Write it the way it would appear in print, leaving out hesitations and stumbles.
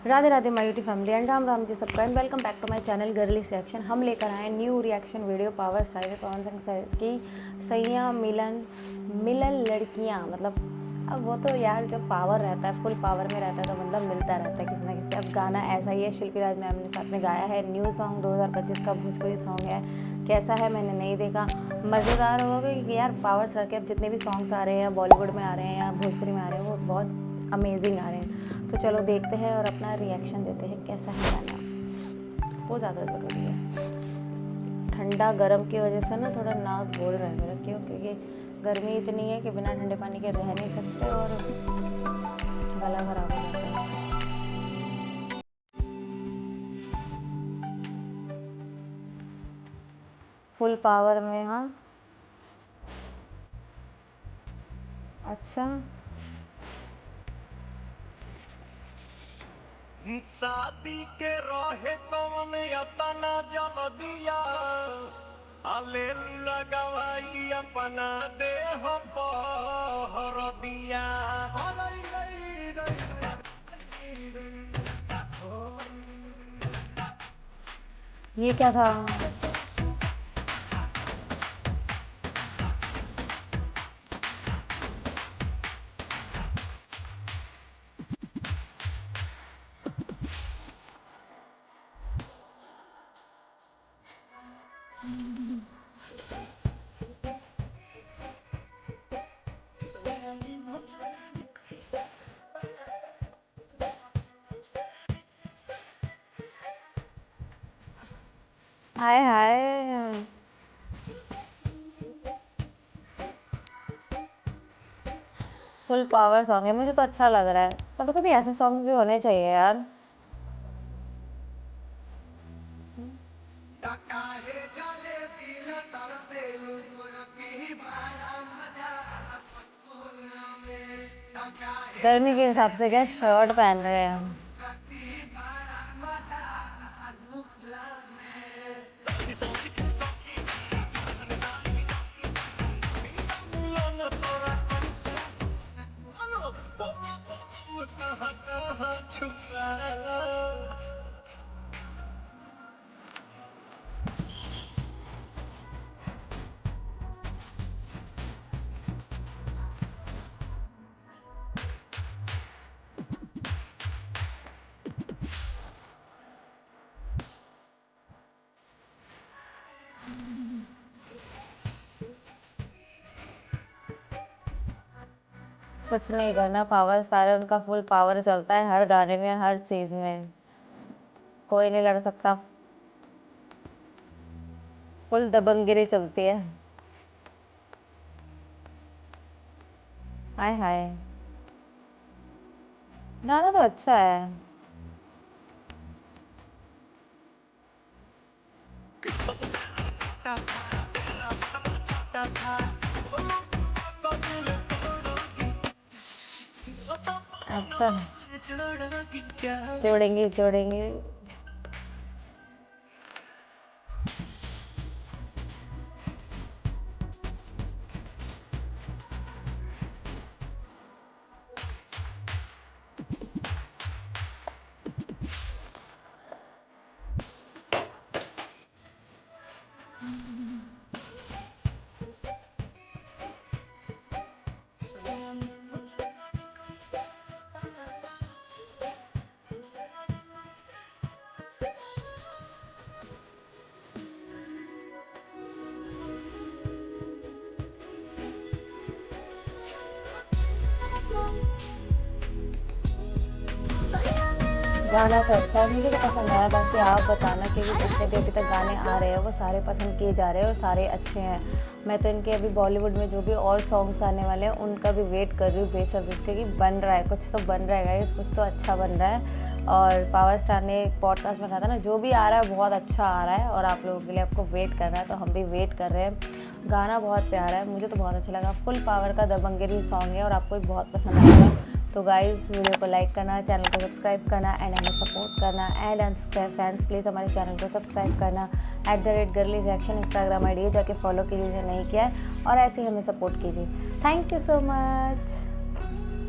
Radhe Radhe my YouTube family and Ram Ram ji सबका and welcome back to my channel girly reaction. हम लेकर आए new reaction video power star Pawan Singh sir की सैयां मिलन लड़कियां। मतलब अब वो तो यार जब पावर रहता है, फुल पावर में रहता है तो मतलब मिलता रहता है किसी ना किसी। अब गाना ऐसा ही है, शिल्पी राज मैम ने साथ में गाया है। न्यू सॉन्ग 2025 का भोजपुरी सॉन्ग है। कैसा है मैंने नहीं देखा, मज़ेदार होगा कि यार पावर स्टार के अब जितने भी सॉन्ग्स आ रहे हैं, बॉलीवुड में आ रहे हैं या भोजपुरी में आ रहे हैं, वो बहुत अमेजिंग आ रहे हैं। तो चलो देखते हैं और अपना रिएक्शन देते हैं कैसा है गाना। वो ज़्यादा ज़रूरी है। ठंडा गर्म की वजह से ना थोड़ा नाक बोल रहा है मेरा, क्यों? क्योंकि गर्मी इतनी है कि बिना ठंडे पानी के रह नहीं सकते और गला खराब हो जाता है। फुल पावर में, हाँ अच्छा। शादी के रहे कौन अतना जल दिया अले लगवाई अपना देह पर दिया। ये क्या था? हाय हाय, फुल पावर सॉन्ग है, मुझे तो अच्छा लग रहा है। कभी कभी ऐसे सॉन्ग भी होने चाहिए यार। गर्मी के हिसाब से क्या शर्ट पहन रहे हैं हम। कुछ नहीं करना, पावर स्टार है, उनका फुल पावर चलता है हर गाने में, हर चीज़ में। कोई नहीं लड़ सकता, फुल दबंगगिरी चलती है। हाय हाय, गाना तो अच्छा है। अच्छा, जोड़ेंगे जोड़ेंगे। गाना तो अच्छा है, मुझे तो पसंद आया। बाकी आप बताना, क्योंकि जितने भी अभी तक गाने आ रहे हैं वो सारे पसंद किए जा रहे हैं और सारे अच्छे हैं। मैं तो इनके अभी बॉलीवुड में जो भी और सॉन्ग्स आने वाले हैं उनका भी वेट कर रही हूँ बेसब्री से, क्योंकि बन रहा है, कुछ तो बन रहा है गाइस, कुछ तो अच्छा बन रहा है। और पावर स्टार ने एक पॉडकास्ट में कहा था ना, जो भी आ रहा है बहुत अच्छा आ रहा है और आप लोगों के लिए आपको वेट करना है, तो हम भी वेट कर रहे हैं। गाना बहुत प्यारा है, मुझे तो बहुत अच्छा लगा। फुल पावर का दबंगगिरी सॉन्ग है और आपको भी बहुत पसंद आएगा। तो गाइज़ वीडियो को लाइक करना, चैनल को सब्सक्राइब करना एंड हमें सपोर्ट करना। एंड अनसब्सक्राइब फैंस प्लीज़ हमारे चैनल को सब्सक्राइब करना। @गर्ली रिएक्शन इंस्टाग्राम ID है, जाके फॉलो कीजिए जो नहीं किया है, और ऐसे ही हमें सपोर्ट कीजिए। Thank you so much.